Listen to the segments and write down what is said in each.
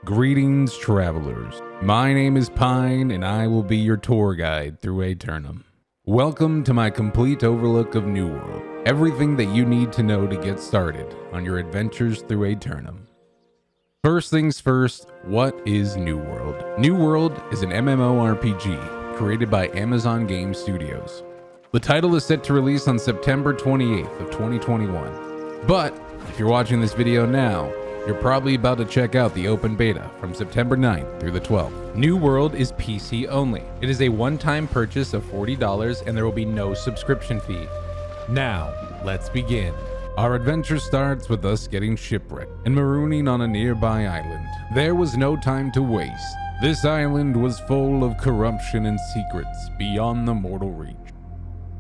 Greetings, travelers. My name is Pine, and I will be your tour guide through Aeternum. Welcome to my complete overlook of New World. Everything that you need to know to get started on your adventures through Aeternum. First things first, what is New World? New World is an MMORPG created by Amazon Game Studios. The title is set to release on September 28th of 2021. But if you're watching this video now, you're probably about to check out the open beta from September 9th through the 12th. New World is PC only. It is a one-time purchase of $40 and there will be no subscription fee. Now, let's begin. Our adventure starts with us getting shipwrecked and marooning on a nearby island. There was no time to waste. This island was full of corruption and secrets beyond the mortal reach.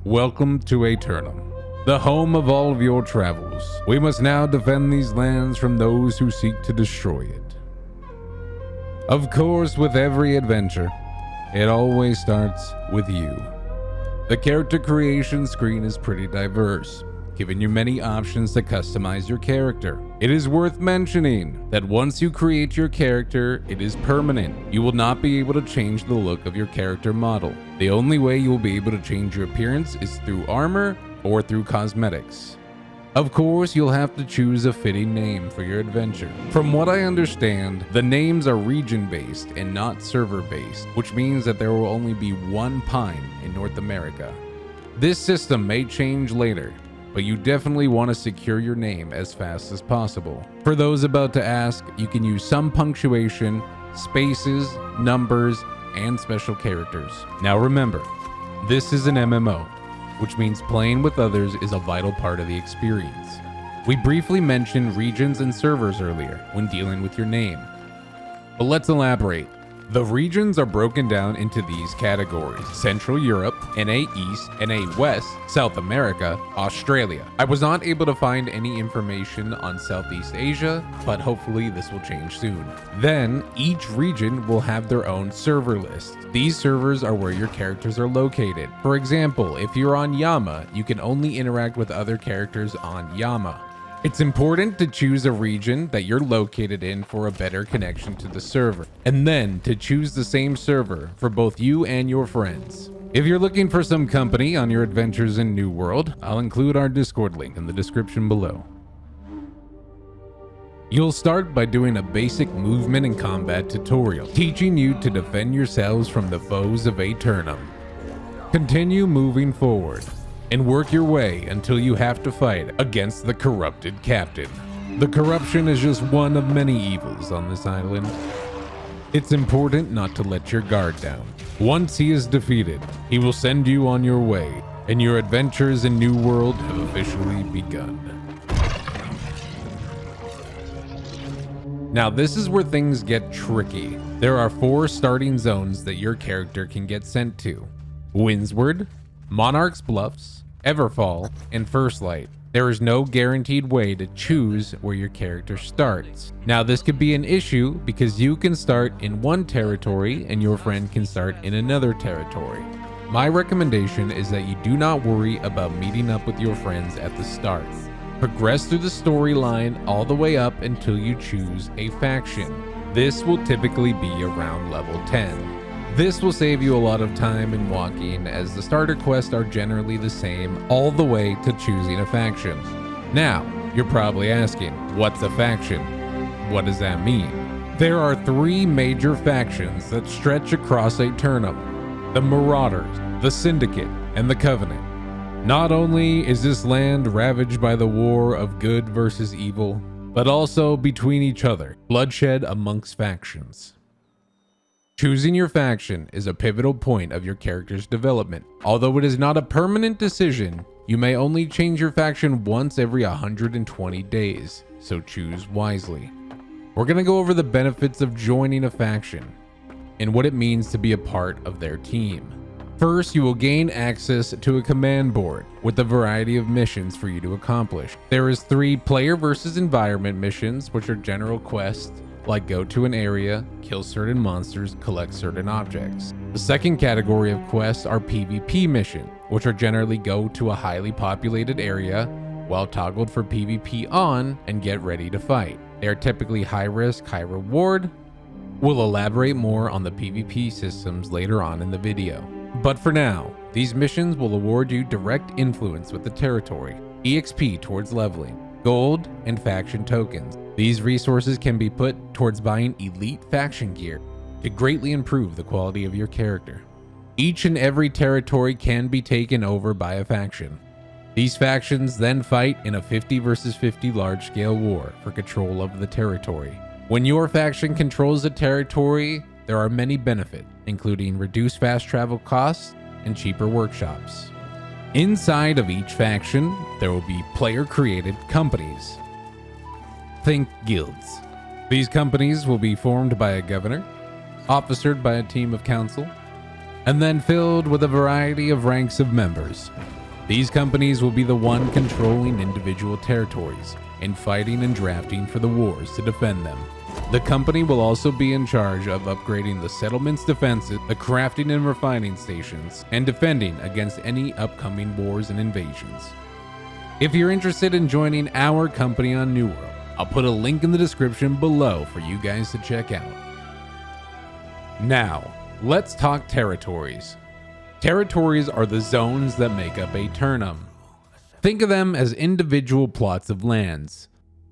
Welcome to Aeternum, the home of all of your travels. We must now defend these lands from those who seek to destroy it. Of course, with every adventure, it always starts with you. The character creation screen is pretty diverse, giving you many options to customize your character. It is worth mentioning that once you create your character, it is permanent. You will not be able to change the look of your character model. The only way you will be able to change your appearance is through armor or through cosmetics. Of course, you'll have to choose a fitting name for your adventure. From what I understand, the names are region-based and not server-based, which means that there will only be one Pine in North America. This system may change later, but you definitely want to secure your name as fast as possible. For those about to ask, you can use some punctuation, spaces, numbers, and special characters. Now remember, this is an MMO, which means playing with others is a vital part of the experience. We briefly mentioned regions and servers earlier when dealing with your name, but let's elaborate. The regions are broken down into these categories: Central Europe, NA East, NA West, South America, Australia. I was not able to find any information on Southeast Asia, but hopefully this will change soon. Then, each region will have their own server list. These servers are where your characters are located. For example, if you're on Yama, you can only interact with other characters on Yama. It's important to choose a region that you're located in for a better connection to the server, and then to choose the same server for both you and your friends. If you're looking for some company on your adventures in New World, I'll include our Discord link in the description below. You'll start by doing a basic movement and combat tutorial, teaching you to defend yourselves from the foes of Aeternum. Continue moving forward and work your way until you have to fight against the corrupted captain. The corruption is just one of many evils on this island. It's important not to let your guard down. Once he is defeated, he will send you on your way, and your adventures in New World have officially begun. Now this is where things get tricky. There are 4 starting zones that your character can get sent to: Windsward, Monarch's Bluffs, Everfall, and First Light. There is no guaranteed way to choose where your character starts. Now this could be an issue because you can start in one territory and your friend can start in another territory. My recommendation is that you do not worry about meeting up with your friends at the start. Progress through the storyline all the way up until you choose a faction. This will typically be around level 10. This will save you a lot of time in walking, as the starter quests are generally the same all the way to choosing a faction. Now, you're probably asking, what's a faction? What does that mean? There are 3 major factions that stretch across Aeternum: the Marauders, the Syndicate, and the Covenant. Not only is this land ravaged by the war of good versus evil, but also between each other, bloodshed amongst factions. Choosing your faction is a pivotal point of your character's development. Although it is not a permanent decision, you may only change your faction once every 120 days, so choose wisely. We're going to go over the benefits of joining a faction and what it means to be a part of their team. First, you will gain access to a command board with a variety of missions for you to accomplish. There is 3 player versus environment missions, which are general quests like go to an area, kill certain monsters, collect certain objects. The second category of quests are PvP missions, which are generally go to a highly populated area while toggled for PvP on and get ready to fight. They are typically high risk, high reward, We'll elaborate more on the PvP systems later on in the video. But for now, these missions will award you direct influence with the territory, EXP towards leveling, gold, and faction tokens. These resources can be put towards buying elite faction gear to greatly improve the quality of your character. Each and every territory can be taken over by a faction. These factions then fight in a 50 versus 50 large-scale war for control of the territory. When your faction controls a territory, there are many benefits, including reduced fast travel costs and cheaper workshops. Inside of each faction, there will be player-created companies. Think guilds. These companies will be formed by a governor, officered by a team of council, and then filled with a variety of ranks of members. These companies will be the one controlling individual territories and fighting and drafting for the wars to defend them. The company will also be in charge of upgrading the settlement's defenses, the crafting and refining stations, and defending against any upcoming wars and invasions. If you're interested in joining our company on New World, I'll put a link in the description below for you guys to check out. Now, let's talk territories. Territories are the zones that make up a turnum. Think of them as individual plots of lands,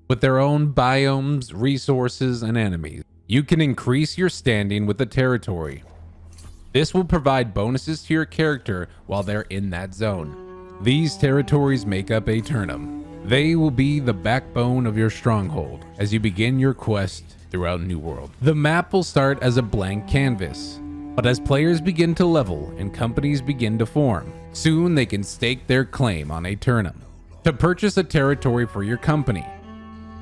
with their own biomes, resources, and enemies. You can increase your standing with the territory. This will provide bonuses to your character while they're in that zone. These territories make up a turnum. They will be the backbone of your stronghold as you begin your quest throughout New World. The map will start as a blank canvas, but as players begin to level and companies begin to form, soon they can stake their claim on a turnum. To purchase a territory for your company,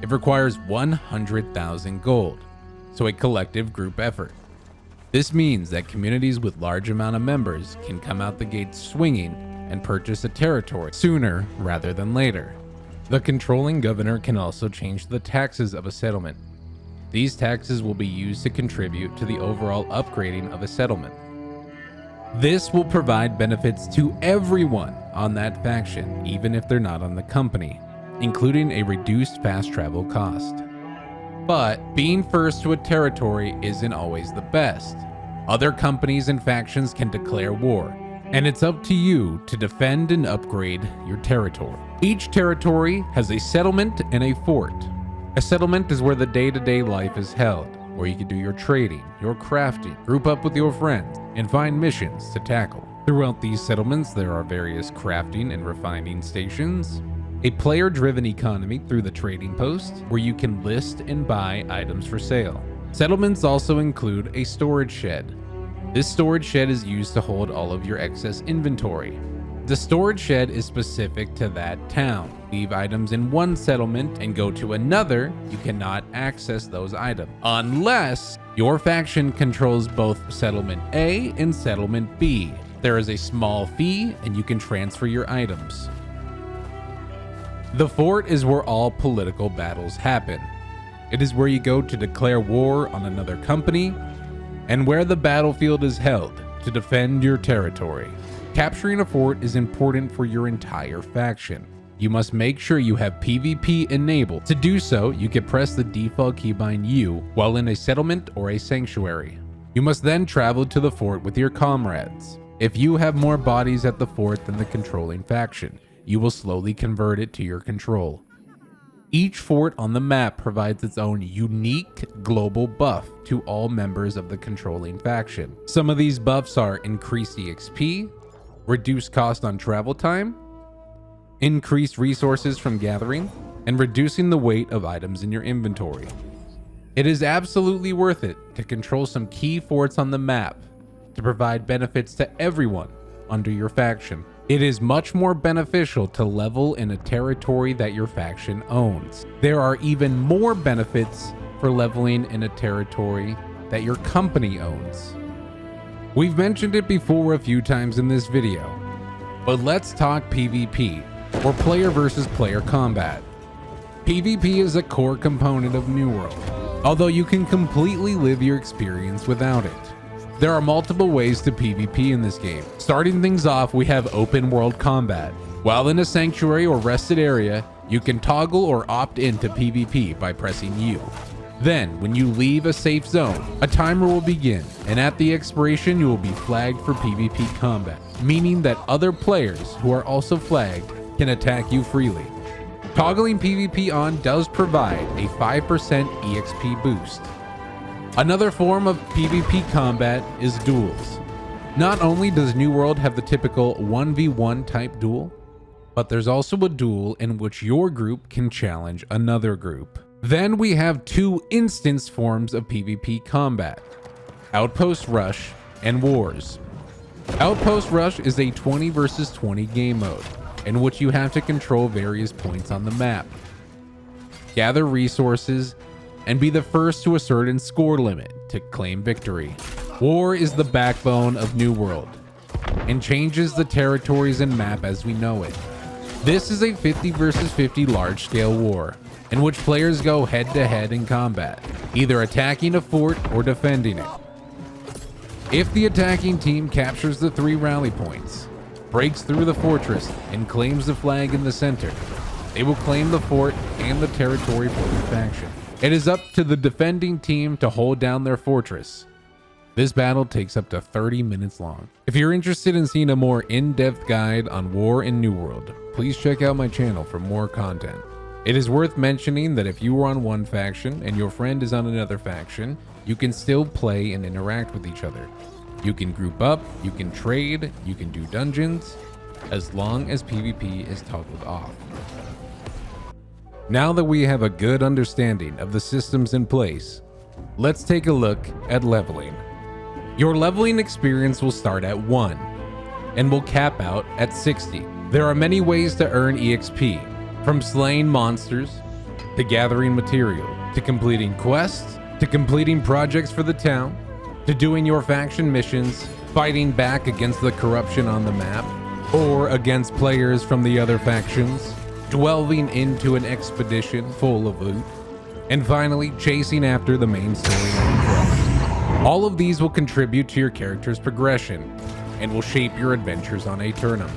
it requires 100,000 gold, so a collective group effort. This means that communities with large amount of members can come out the gate swinging and purchase a territory sooner rather than later. The controlling governor can also change the taxes of a settlement. These taxes will be used to contribute to the overall upgrading of a settlement. This will provide benefits to everyone on that faction, even if they're not on the company, including a reduced fast travel cost. But being first to a territory isn't always the best. Other companies and factions can declare war, and it's up to you to defend and upgrade your territory. Each territory has a settlement and a fort. A settlement is where the day-to-day life is held, where you can do your trading, your crafting, group up with your friends, and find missions to tackle. Throughout these settlements, there are various crafting and refining stations, a player-driven economy through the trading post, where you can list and buy items for sale. Settlements also include a storage shed. This storage shed is used to hold all of your excess inventory. The storage shed is specific to that town. Leave items in one settlement and go to another, you cannot access those items unless your faction controls both Settlement A and Settlement B. There is a small fee and you can transfer your items. The fort is where all political battles happen. It is where you go to declare war on another company and where the battlefield is held to defend your territory. Capturing a fort is important for your entire faction. You must make sure you have PvP enabled. To do so, you can press the default keybind U while in a settlement or a sanctuary. You must then travel to the fort with your comrades. If you have more bodies at the fort than the controlling faction, you will slowly convert it to your control. Each fort on the map provides its own unique global buff to all members of the controlling faction. Some of these buffs are increased EXP, reduced cost on travel time, increased resources from gathering, and reducing the weight of items in your inventory. It is absolutely worth it to control some key forts on the map to provide benefits to everyone under your faction. It is much more beneficial to level in a territory that your faction owns. There are even more benefits for leveling in a territory that your company owns. We've mentioned it before a few times in this video, but let's talk PvP, or player versus player combat. PvP is a core component of New World, although you can completely live your experience without it. There are multiple ways to PvP in this game. Starting things off, we have open world combat. While in a sanctuary or rested area, you can toggle or opt into PvP by pressing U. Then, when you leave a safe zone, a timer will begin, and at the expiration, you will be flagged for PvP combat, meaning that other players who are also flagged can attack you freely. Toggling PvP on does provide a 5% EXP boost. Another form of PvP combat is duels. Not only does New World have the typical 1v1 type duel, but there's also a duel in which your group can challenge another group. Then we have two instance forms of PvP combat: Outpost Rush and Wars. Outpost Rush is a 20 versus 20 game mode in which you have to control various points on the map, gather resources, and be the first to a certain score limit to claim victory. War is the backbone of New World and changes the territories and map as we know it. This is a 50 versus 50 large-scale war in which players go head-to-head in combat, either attacking a fort or defending it. If the attacking team captures the 3 rally points, breaks through the fortress, and claims the flag in the center, they will claim the fort and the territory for their faction. It is up to the defending team to hold down their fortress. This battle takes up to 30 minutes long. If you're interested in seeing a more in-depth guide on war in New World, please check out my channel for more content. It is worth mentioning that if you are on one faction and your friend is on another faction, you can still play and interact with each other. You can group up, you can trade, you can do dungeons, as long as PvP is toggled off. Now that we have a good understanding of the systems in place, let's take a look at leveling. Your leveling experience will start at 1 and will cap out at 60. There are many ways to earn EXP, from slaying monsters, to gathering material, to completing quests, to completing projects for the town, to doing your faction missions, fighting back against the corruption on the map, or against players from the other factions, delving into an expedition full of loot, and finally chasing after the main storyline quest. All of these will contribute to your character's progression and will shape your adventures on Aeternum.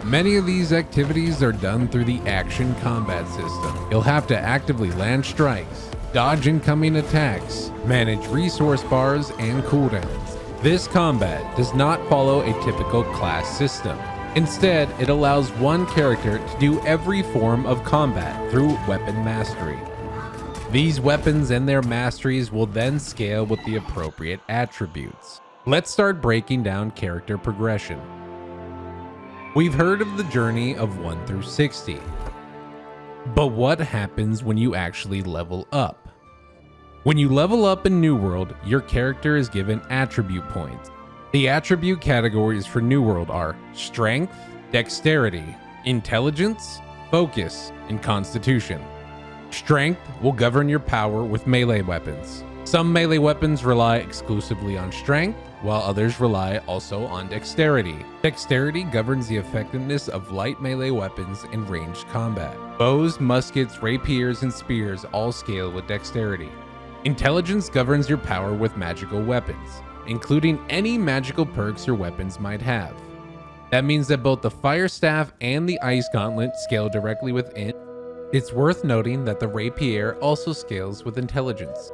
Many of these activities are done through the action combat system. You'll have to actively land strikes, dodge incoming attacks, manage resource bars and cooldowns. This combat does not follow a typical class system. Instead, it allows one character to do every form of combat through weapon mastery. These weapons and their masteries will then scale with the appropriate attributes. Let's start breaking down character progression. We've heard of the journey of 1 through 60. But what happens when you actually level up? When you level up in New World, your character is given attribute points. The attribute categories for New World are Strength, Dexterity, Intelligence, Focus, and Constitution. Strength will govern your power with melee weapons. Some melee weapons rely exclusively on strength, while others rely also on dexterity. Dexterity governs the effectiveness of light melee weapons in ranged combat. Bows, muskets, rapiers, and spears all scale with dexterity. Intelligence governs your power with magical weapons, including any magical perks your weapons might have. That means that both the Fire Staff and the Ice Gauntlet scale directly with it. It's worth noting that the Rapier also scales with Intelligence.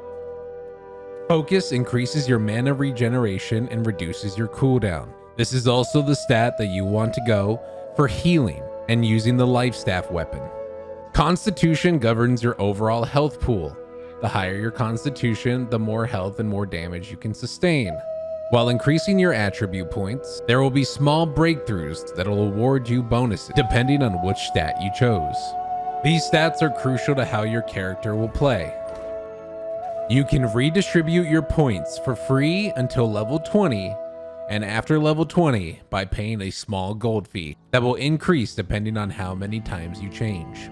Focus increases your mana regeneration and reduces your cooldown. This is also the stat that you want to go for healing and using the Life Staff weapon. Constitution governs your overall health pool. The higher your constitution, the more health and more damage you can sustain. While increasing your attribute points, there will be small breakthroughs that will award you bonuses depending on which stat you chose. These stats are crucial to how your character will play. You can redistribute your points for free until level 20, and after level 20 by paying a small gold fee that will increase depending on how many times you change.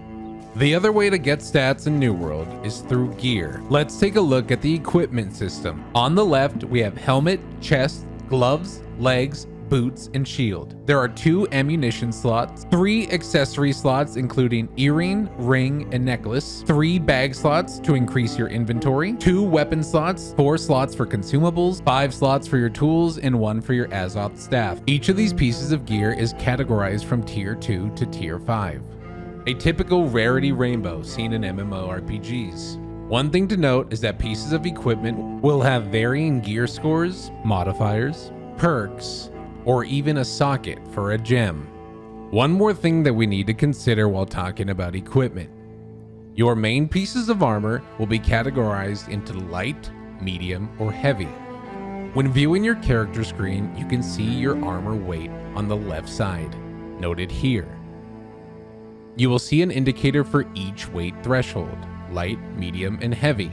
The other way to get stats in New World is through gear. Let's take a look at the equipment system. On the left, we have helmet, chest, gloves, legs, boots, and shield. There are 2 ammunition slots, 3 accessory slots including earring, ring, and necklace, 3 bag slots to increase your inventory, 2 weapon slots, 4 slots for consumables, 5 slots for your tools, and 1 for your Azoth staff. Each of these pieces of gear is categorized from tier 2 to tier 5. A typical rarity rainbow seen in MMORPGs. One thing to note is that pieces of equipment will have varying gear scores, modifiers, perks, or even a socket for a gem. One more thing that we need to consider while talking about equipment. Your main pieces of armor will be categorized into light, medium, or heavy. When viewing your character screen, you can see your armor weight on the left side, noted here. You will see an indicator for each weight threshold, light, medium, and heavy.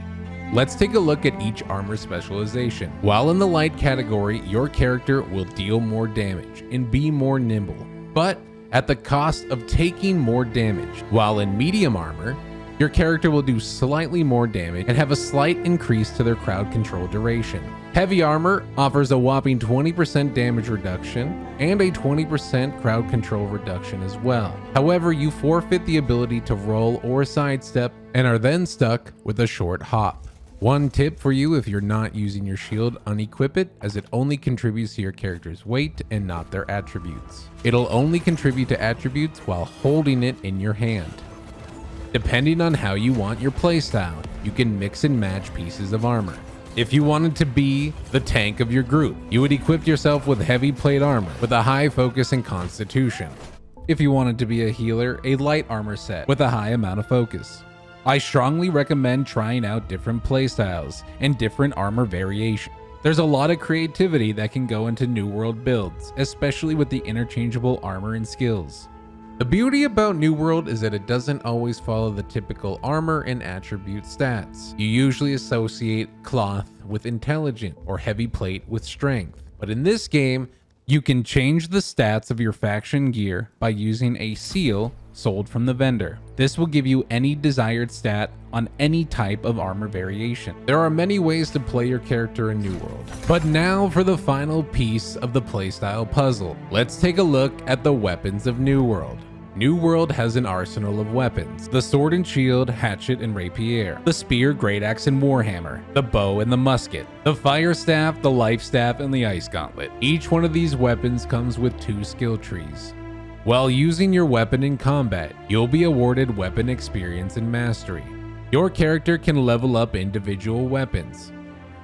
Let's take a look at each armor specialization. While in the light category, your character will deal more damage and be more nimble, but at the cost of taking more damage. While in medium armor, your character will do slightly more damage and have a slight increase to their crowd control duration. Heavy armor offers a whopping 20% damage reduction and a 20% crowd control reduction as well. However, you forfeit the ability to roll or sidestep and are then stuck with a short hop. One tip for you if you're not using your shield, unequip it, as it only contributes to your character's weight and not their attributes. It'll only contribute to attributes while holding it in your hand. Depending on how you want your playstyle, you can mix and match pieces of armor. If you wanted to be the tank of your group, you would equip yourself with heavy plate armor with a high focus and constitution. If you wanted to be a healer, a light armor set with a high amount of focus. I strongly recommend trying out different playstyles and different armor variations. There's a lot of creativity that can go into New World builds, especially with the interchangeable armor and skills. The beauty about New World is that it doesn't always follow the typical armor and attribute stats. You usually associate cloth with intelligent or heavy plate with strength. But in this game, you can change the stats of your faction gear by using a seal sold from the vendor. This will give you any desired stat on any type of armor variation. There are many ways to play your character in New World. But now for the final piece of the playstyle puzzle. Let's take a look at the weapons of New World. New World has an arsenal of weapons: the sword and shield, hatchet and rapier, the spear, great axe and warhammer, the bow and the musket, the fire staff, the life staff, and the ice gauntlet. Each one of these weapons comes with 2 skill trees. While using your weapon in combat, you'll be awarded weapon experience and mastery. Your character can level up individual weapons.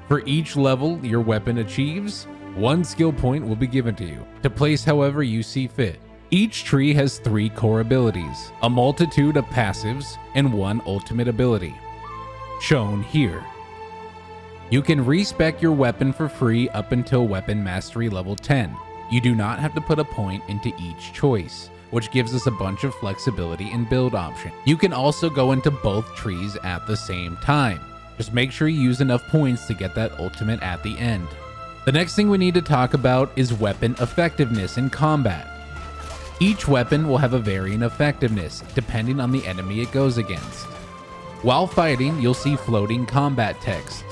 For each level your weapon achieves, 1 skill point will be given to you, to place however you see fit. Each tree has 3 core abilities, a multitude of passives, and 1 ultimate ability, shown here. You can respec your weapon for free up until weapon mastery level 10. You do not have to put a point into each choice, which gives us a bunch of flexibility in build options. You can also go into both trees at the same time. Just make sure you use enough points to get that ultimate at the end. The next thing we need to talk about is weapon effectiveness in combat. Each weapon will have a varying effectiveness depending on the enemy it goes against. While fighting, you'll see floating combat text.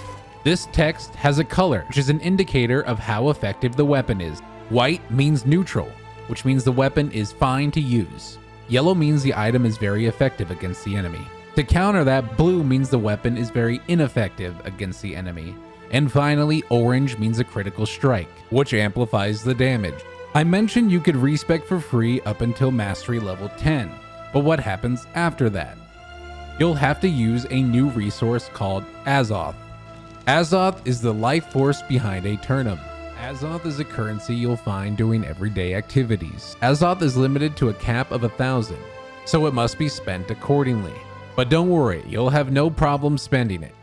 This text has a color, which is an indicator of how effective the weapon is. White means neutral, which means the weapon is fine to use. Yellow means the item is very effective against the enemy. To counter that, blue means the weapon is very ineffective against the enemy. And finally, orange means a critical strike, which amplifies the damage. I mentioned you could respec for free up until mastery level 10, but what happens after that? You'll have to use a new resource called Azoth. Azoth is the life force behind Aeternum. Azoth is a currency you'll find doing everyday activities. Azoth is limited to a cap of 1,000, so it must be spent accordingly. But don't worry, you'll have no problem spending it.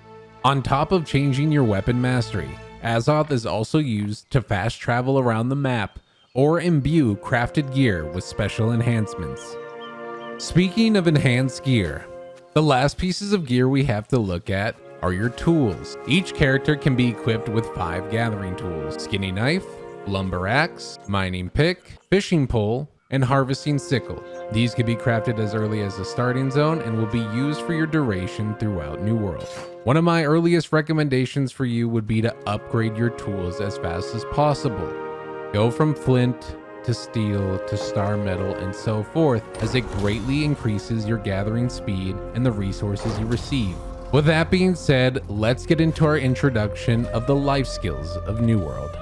On top of changing your weapon mastery, Azoth is also used to fast travel around the map or imbue crafted gear with special enhancements. Speaking of enhanced gear, the last pieces of gear we have to look at are your tools. Each character can be equipped with 5 gathering tools: skinny knife, lumber axe, mining pick, fishing pole, and harvesting sickle. These can be crafted as early as the starting zone and will be used for your duration throughout New World. One of my earliest recommendations for you would be to upgrade your tools as fast as possible. Go from flint to steel to star metal and so forth, as it greatly increases your gathering speed and the resources you receive. With that being said, let's get into our introduction of the life skills of New World.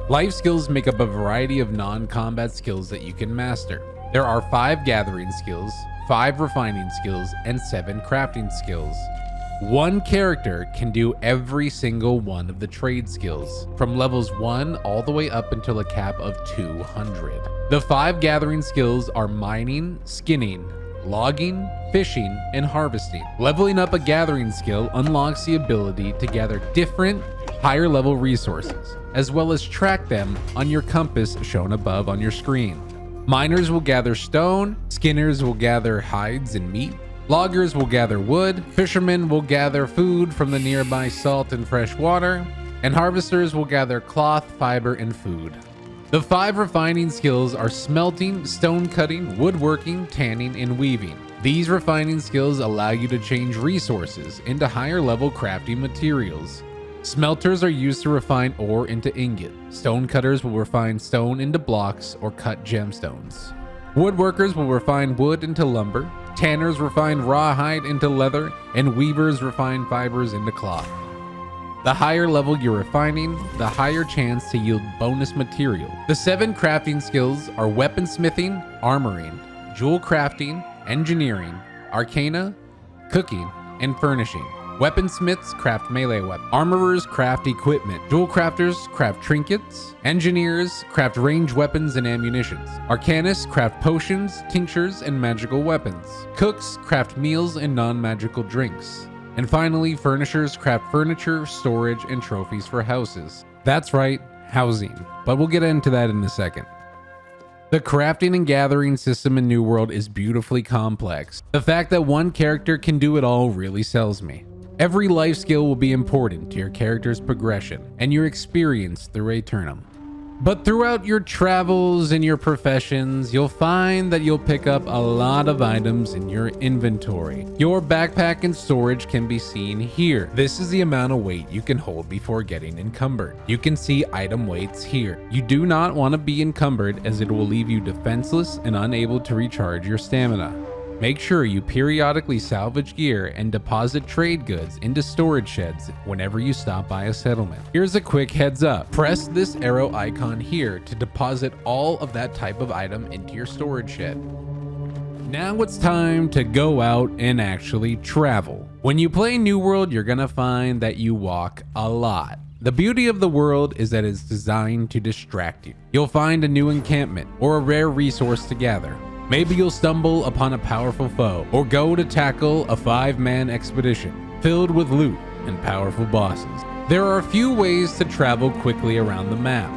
Life skills make up a variety of non-combat skills that you can master. There are 5 gathering skills, 5 refining skills, and 7 crafting skills. One character can do every single one of the trade skills, from levels 1 all the way up until a cap of 200. The 5 gathering skills are mining, skinning, logging, fishing, and harvesting. Leveling up a gathering skill unlocks the ability to gather different, higher level resources, as well as track them on your compass shown above on your screen. Miners will gather stone, skinners will gather hides and meat, loggers will gather wood, fishermen will gather food from the nearby salt and fresh water, and harvesters will gather cloth, fiber, and food. The 5 refining skills are smelting, stone cutting, woodworking, tanning, and weaving. These refining skills allow you to change resources into higher level crafting materials. Smelters are used to refine ore into ingot. Stone cutters will refine stone into blocks or cut gemstones. Woodworkers will refine wood into lumber. Tanners refine rawhide into leather, and weavers refine fibers into cloth. The higher level you're refining, the higher chance to yield bonus material. The 7 crafting skills are weaponsmithing, armoring, jewel crafting, engineering, arcana, cooking, and furnishing. Weaponsmiths craft melee weapons. Armorers craft equipment. Jewel crafters craft trinkets. Engineers craft ranged weapons and ammunitions. Arcanists craft potions, tinctures, and magical weapons. Cooks craft meals and non-magical drinks. And finally, furnishers craft furniture, storage, and trophies for houses. That's right, housing. But we'll get into that in a second. The crafting and gathering system in New World is beautifully complex. The fact that one character can do it all really sells me. Every life skill will be important to your character's progression and your experience through Aeternum. But throughout your travels and your professions, you'll find that you'll pick up a lot of items in your inventory. Your backpack and storage can be seen here. This is the amount of weight you can hold before getting encumbered. You can see item weights here. You do not want to be encumbered as it will leave you defenseless and unable to recharge your stamina. Make sure you periodically salvage gear and deposit trade goods into storage sheds whenever you stop by a settlement. Here's a quick heads up. Press this arrow icon here to deposit all of that type of item into your storage shed. Now it's time to go out and actually travel. When you play New World, you're gonna find that you walk a lot. The beauty of the world is that it's designed to distract you. You'll find a new encampment or a rare resource to gather. Maybe you'll stumble upon a powerful foe, or go to tackle a 5-man expedition filled with loot and powerful bosses. There are a few ways to travel quickly around the map.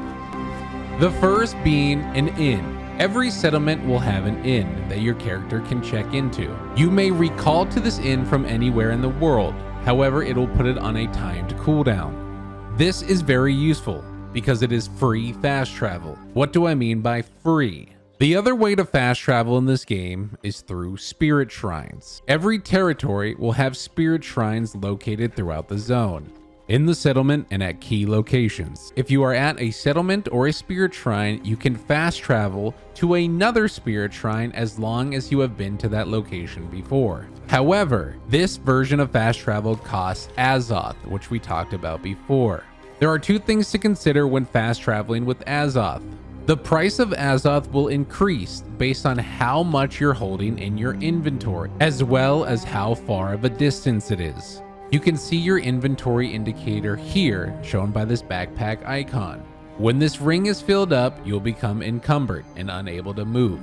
The first being an inn. Every settlement will have an inn that your character can check into. You may recall to this inn from anywhere in the world, however, it'll put it on a timed cooldown. This is very useful because it is free fast travel. What do I mean by free? The other way to fast travel in this game is through spirit shrines. Every territory will have spirit shrines located throughout the zone, in the settlement and at key locations. If you are at a settlement or a spirit shrine, you can fast travel to another spirit shrine as long as you have been to that location before. However, this version of fast travel costs Azoth, which we talked about before. There are 2 things to consider when fast traveling with Azoth. The price of Azoth will increase based on how much you're holding in your inventory, as well as how far of a distance it is. You can see your inventory indicator here, shown by this backpack icon. When this ring is filled up, you'll become encumbered and unable to move.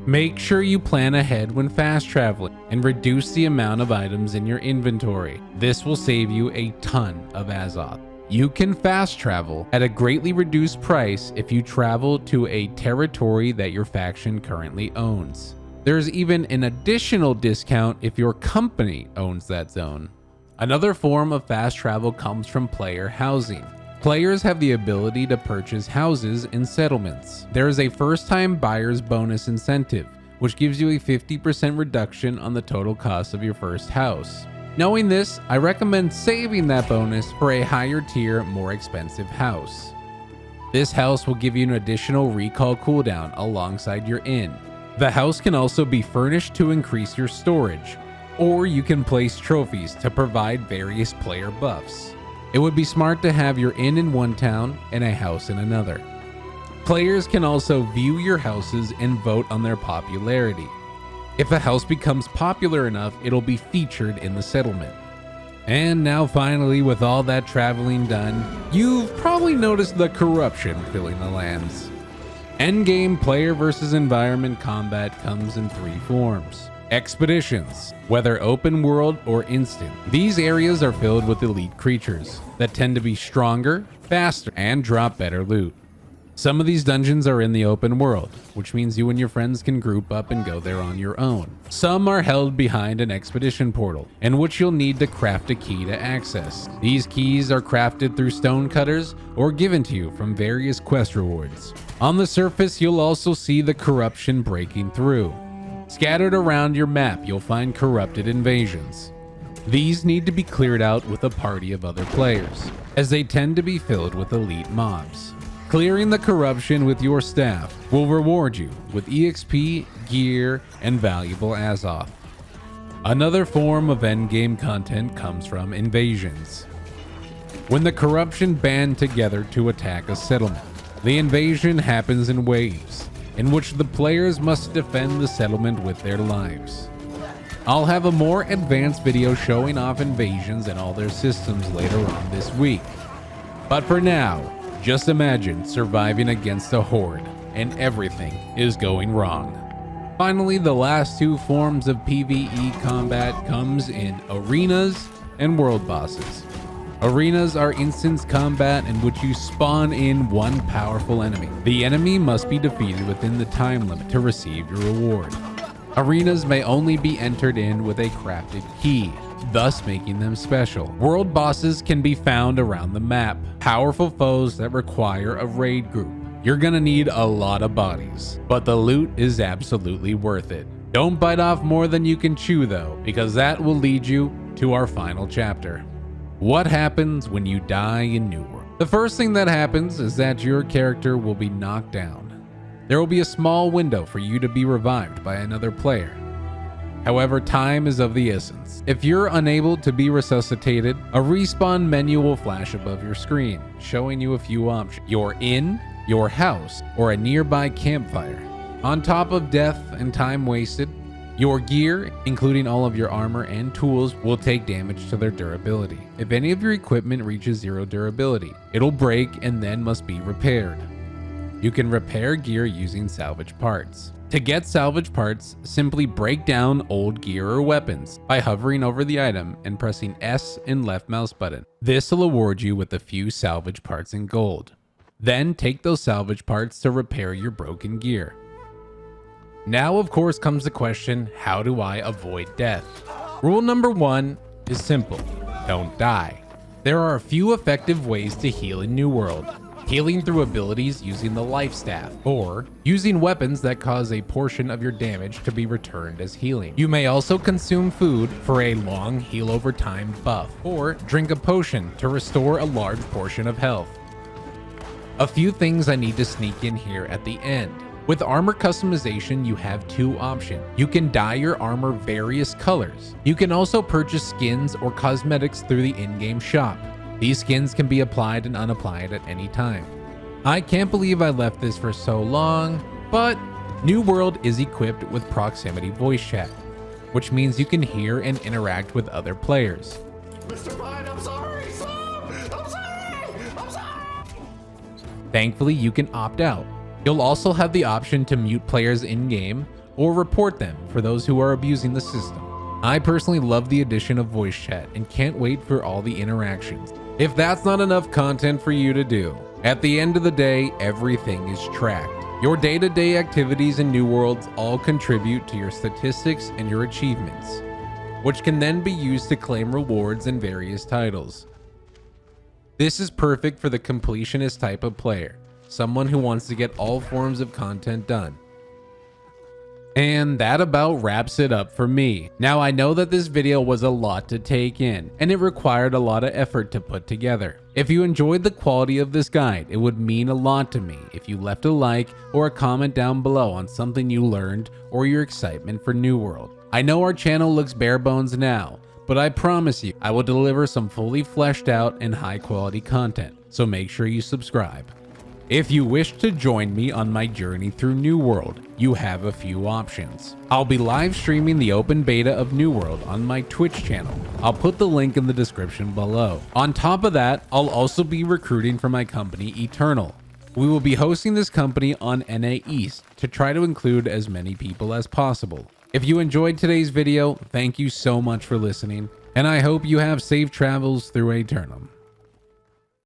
Make sure you plan ahead when fast traveling and reduce the amount of items in your inventory. This will save you a ton of Azoth. You can fast travel at a greatly reduced price if you travel to a territory that your faction currently owns. There's even an additional discount if your company owns that zone. Another form of fast travel comes from player housing. Players have the ability to purchase houses in settlements. There is a first-time buyer's bonus incentive, which gives you a 50% reduction on the total cost of your first house. Knowing this, I recommend saving that bonus for a higher tier, more expensive house. This house will give you an additional recall cooldown alongside your inn. The house can also be furnished to increase your storage, or you can place trophies to provide various player buffs. It would be smart to have your inn in one town and a house in another. Players can also view your houses and vote on their popularity. If a house becomes popular enough, it'll be featured in the settlement. And now finally, with all that traveling done, you've probably noticed the corruption filling the lands. Endgame player versus environment combat comes in 3 forms. Expeditions, whether open world or instant. These areas are filled with elite creatures that tend to be stronger, faster, and drop better loot. Some of these dungeons are in the open world, which means you and your friends can group up and go there on your own. Some are held behind an expedition portal, in which you'll need to craft a key to access. These keys are crafted through stonecutters or given to you from various quest rewards. On the surface, you'll also see the corruption breaking through. Scattered around your map, you'll find corrupted invasions. These need to be cleared out with a party of other players, as they tend to be filled with elite mobs. Clearing the corruption with your staff will reward you with EXP, gear, and valuable Azoth. Another form of endgame content comes from invasions. When the corruption band together to attack a settlement, the invasion happens in waves, in which the players must defend the settlement with their lives. I'll have a more advanced video showing off invasions and all their systems later on this week. But for now, just imagine surviving against a horde and everything is going wrong. Finally, the last 2 forms of PvE combat comes in arenas and world bosses. Arenas are instance combat in which you spawn in one powerful enemy. The enemy must be defeated within the time limit to receive your reward. Arenas may only be entered in with a crafted key, thus making them special. World bosses can be found around the map, powerful foes that require a raid group. You're gonna need a lot of bodies, but the loot is absolutely worth it. Don't bite off more than you can chew though, because that will lead you to our final chapter. What happens when you die in New World? The first thing that happens is that your character will be knocked down. There will be a small window for you to be revived by another player. However, time is of the essence. If you're unable to be resuscitated, a respawn menu will flash above your screen, showing you a few options. Your inn, your house, or a nearby campfire. On top of death and time wasted, your gear, including all of your armor and tools, will take damage to their durability. If any of your equipment reaches 0 durability, it'll break and then must be repaired. You can repair gear using salvage parts. To get salvage parts, simply break down old gear or weapons by hovering over the item and pressing S and left mouse button. This will award you with a few salvage parts in gold. Then take those salvage parts to repair your broken gear. Now, of course, comes the question, how do I avoid death? Rule number 1 is simple: don't die. There are a few effective ways to heal in New World. Healing through abilities using the life staff, or using weapons that cause a portion of your damage to be returned as healing. You may also consume food for a long heal over time buff, or drink a potion to restore a large portion of health. A few things I need to sneak in here at the end. With armor customization, you have 2 options. You can dye your armor various colors. You can also purchase skins or cosmetics through the in-game shop. These skins can be applied and unapplied at any time. I can't believe I left this for so long, but New World is equipped with proximity voice chat, which means you can hear and interact with other players. Mr. Pine, I'm sorry, stop! I'm sorry! Thankfully, you can opt out. You'll also have the option to mute players in-game or report them for those who are abusing the system. I personally love the addition of voice chat and can't wait for all the interactions. If that's not enough content for you to do, at the end of the day, everything is tracked. Your day-to-day activities in New Worlds all contribute to your statistics and your achievements, which can then be used to claim rewards in various titles. This is perfect for the completionist type of player, someone who wants to get all forms of content done. And that about wraps it up for me. Now, I know that this video was a lot to take in, and it required a lot of effort to put together. If you enjoyed the quality of this guide, it would mean a lot to me if you left a like or a comment down below on something you learned or your excitement for New World. I know our channel looks bare bones now, but I promise you, I will deliver some fully fleshed out and high quality content, so make sure you subscribe. If you wish to join me on my journey through New World, you have a few options. I'll be live streaming the open beta of New World on my Twitch channel. I'll put the link in the description below. On top of that, I'll also be recruiting for my company Eternal. We will be hosting this company on NA East to try to include as many people as possible. If you enjoyed today's video, thank you so much for listening, and I hope you have safe travels through Aeternum.